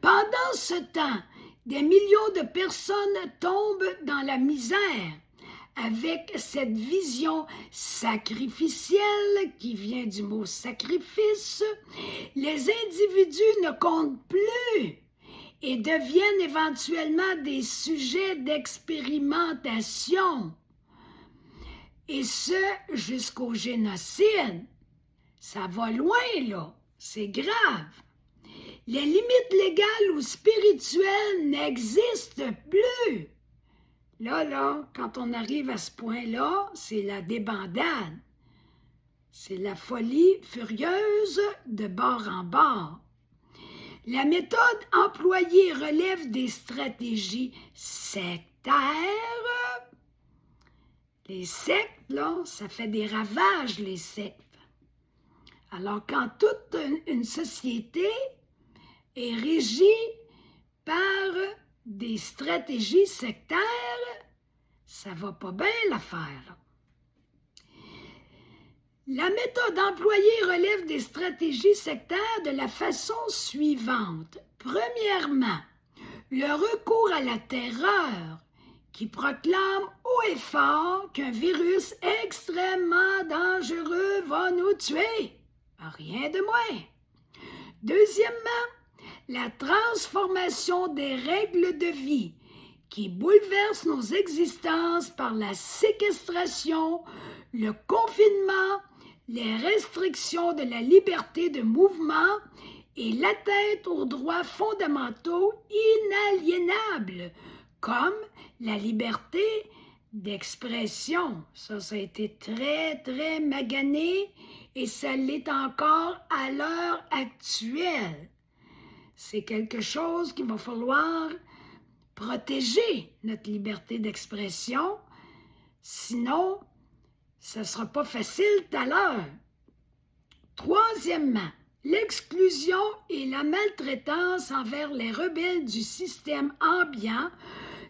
Pendant ce temps, des millions de personnes tombent dans la misère avec cette vision sacrificielle qui vient du mot sacrifice. Les individus ne comptent plus et deviennent éventuellement des sujets d'expérimentation. Et ce, jusqu'au génocide. Ça va loin, là. C'est grave. Les limites légales ou spirituelles n'existent plus. Là, quand on arrive à ce point-là, c'est la débandade. C'est la folie furieuse de bord en bord. La méthode employée relève des stratégies sectaires. Les sectes, là, ça fait des ravages, les sectes. Alors, quand toute une société est régie par des stratégies sectaires, ça va pas bien l'affaire, là. La méthode employée relève des stratégies sectaires de la façon suivante. Premièrement, le recours à la terreur qui proclame haut et fort qu'un virus extrêmement dangereux va nous tuer. Rien de moins. Deuxièmement, la transformation des règles de vie qui bouleverse nos existences par la séquestration, le confinement, les restrictions de la liberté de mouvement et l'atteinte aux droits fondamentaux inaliénables, comme la liberté d'expression. Ça a été très, très magané et ça l'est encore à l'heure actuelle. C'est quelque chose qu'il va falloir protéger, notre liberté d'expression, sinon, ce ne sera pas facile tout à l'heure. Troisièmement, l'exclusion et la maltraitance envers les rebelles du système ambiant,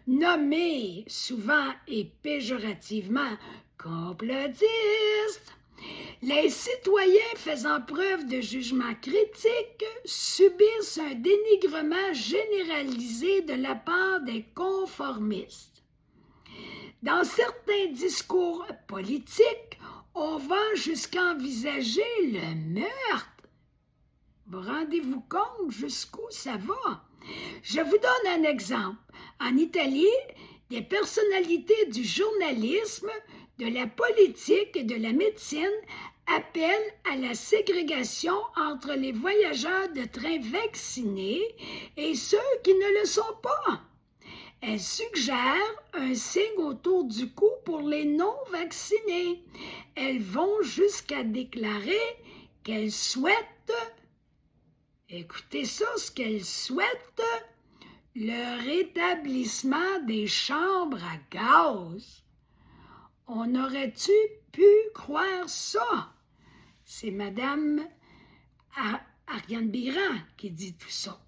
nommés souvent et péjorativement complotistes. Les citoyens faisant preuve de jugement critique subissent un dénigrement généralisé de la part des conformistes. Dans certains discours politiques, on va jusqu'à envisager le meurtre. Vous rendez-vous compte jusqu'où ça va? Je vous donne un exemple. En Italie, des personnalités du journalisme, de la politique et de la médecine appellent à la ségrégation entre les voyageurs de train vaccinés et ceux qui ne le sont pas. Elle suggère un signe autour du cou pour les non-vaccinés. Elles vont jusqu'à déclarer qu'elles souhaitent, écoutez ça, ce qu'elles souhaitent, le rétablissement des chambres à gaz. On aurait-tu pu croire ça? C'est Madame Ariane Biran qui dit tout ça.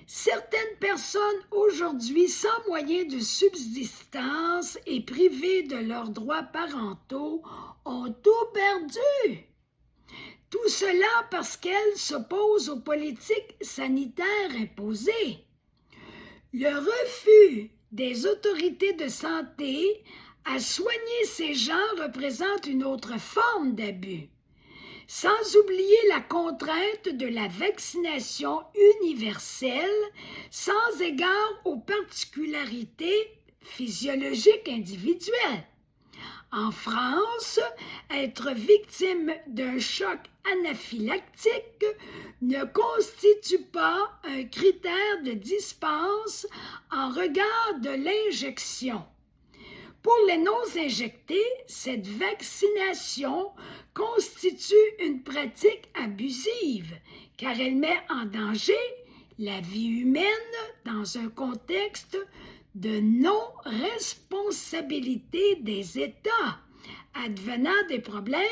Certaines personnes aujourd'hui sans moyens de subsistance et privées de leurs droits parentaux ont tout perdu. Tout cela parce qu'elles s'opposent aux politiques sanitaires imposées. Le refus des autorités de santé à soigner ces gens représente une autre forme d'abus. Sans oublier la contrainte de la vaccination universelle, sans égard aux particularités physiologiques individuelles. En France, être victime d'un choc anaphylactique ne constitue pas un critère de dispense en regard de l'injection. Pour les non-injectés, cette vaccination constitue une pratique abusive car elle met en danger la vie humaine dans un contexte de non-responsabilité des États, advenant des problèmes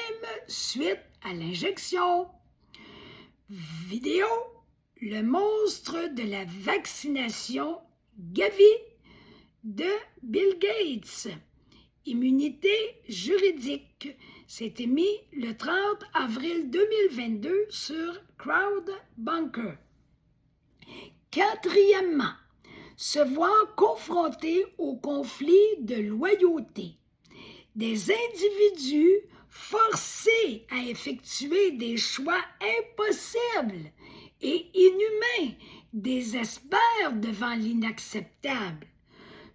suite à l'injection. Vidéo, le monstre de la vaccination Gavi de Bill Gates. Immunité juridique. C'est émis le 30 avril 2022 sur CrowdBunker. Quatrièmement, se voir confronté au conflit de loyauté. Des individus forcés à effectuer des choix impossibles et inhumains désespèrent devant l'inacceptable.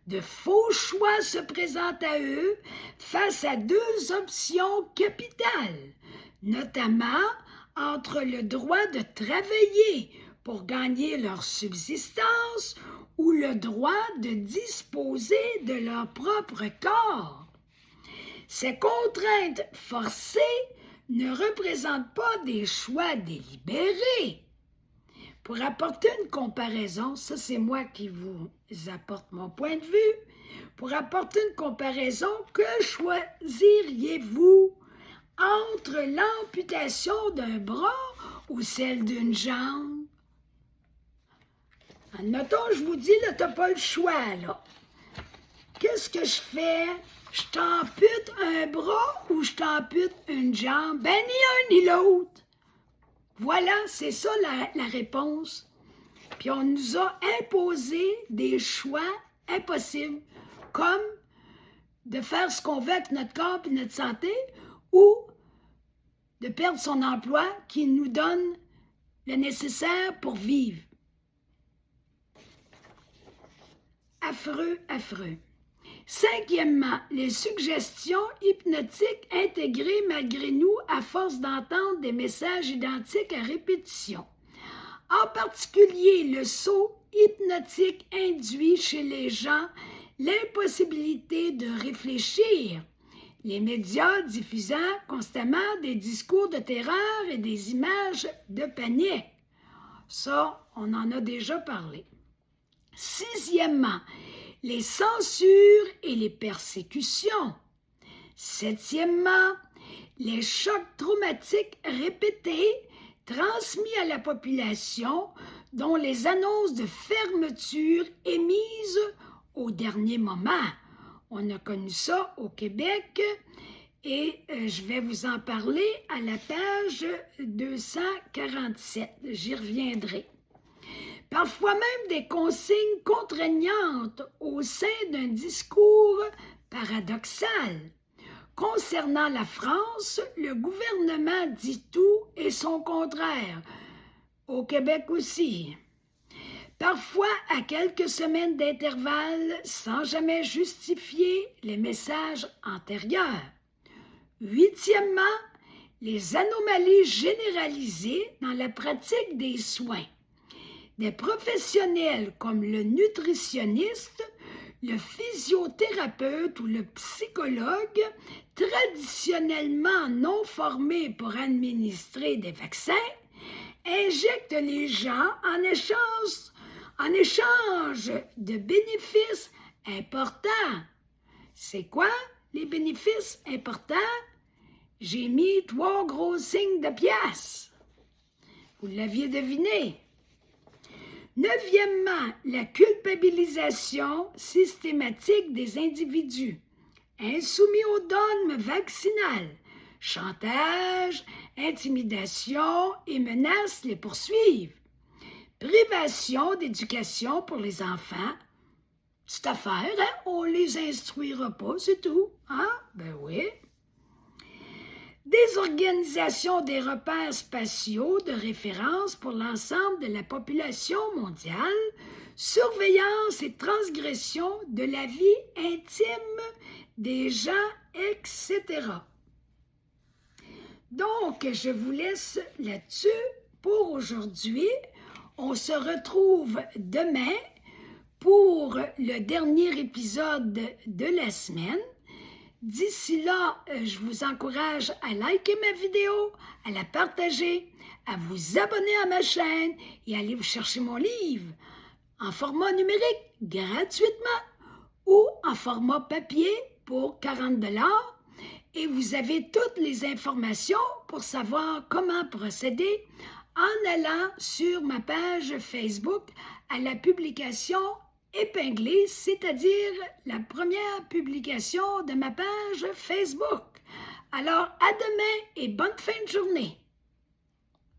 De faux choix se présentent à eux face à deux options capitales, notamment entre le droit de travailler pour gagner leur subsistance ou le droit de disposer de leur propre corps. Ces contraintes forcées ne représentent pas des choix délibérés. Pour apporter une comparaison, ça c'est moi qui vous apporte mon point de vue, pour apporter une comparaison, que choisiriez-vous entre l'amputation d'un bras ou celle d'une jambe? Admettons, je vous dis, là, t'as pas le choix, là. Qu'est-ce que je fais? Je t'ampute un bras ou je t'ampute une jambe? Ben, ni un ni l'autre. Voilà, c'est ça la réponse. Puis on nous a imposé des choix impossibles, comme de faire ce qu'on veut avec notre corps et notre santé, ou de perdre son emploi qui nous donne le nécessaire pour vivre. Affreux, affreux. Cinquièmement, les suggestions hypnotiques intégrées malgré nous à force d'entendre des messages identiques à répétition. En particulier, le saut hypnotique induit chez les gens l'impossibilité de réfléchir. Les médias diffusant constamment des discours de terreur et des images de panique. Ça, on en a déjà parlé. Sixièmement, les censures et les persécutions. Septièmement, les chocs traumatiques répétés transmis à la population, dont les annonces de fermeture émises au dernier moment. On a connu ça au Québec et je vais vous en parler à la page 247. J'y reviendrai. Parfois même des consignes contraignantes au sein d'un discours paradoxal. Concernant la France, le gouvernement dit tout et son contraire. Au Québec aussi. Parfois à quelques semaines d'intervalle, sans jamais justifier les messages antérieurs. Huitièmement, les anomalies généralisées dans la pratique des soins. Des professionnels comme le nutritionniste, le physiothérapeute ou le psychologue, traditionnellement non formés pour administrer des vaccins, injectent les gens en échange de bénéfices importants. C'est quoi les bénéfices importants? J'ai mis 3 gros signes de pièces. Vous l'aviez deviné. Neuvièmement, la culpabilisation systématique des individus insoumis au dogme vaccinal. Chantage, intimidation et menaces les poursuivent. Privation d'éducation pour les enfants. Petite affaire, hein? On les instruira pas, c'est tout. Hein? Ben oui. Désorganisation des repères spatiaux de référence pour l'ensemble de la population mondiale, surveillance et transgression de la vie intime des gens, etc. Donc, je vous laisse là-dessus pour aujourd'hui. On se retrouve demain pour le dernier épisode de la semaine. D'ici là, je vous encourage à liker ma vidéo, à la partager, à vous abonner à ma chaîne et à aller vous chercher mon livre en format numérique gratuitement ou en format papier pour 40 $. Et vous avez toutes les informations pour savoir comment procéder en allant sur ma page Facebook à la publication épinglée, c'est-à-dire la première publication de ma page Facebook. Alors, à demain et bonne fin de journée.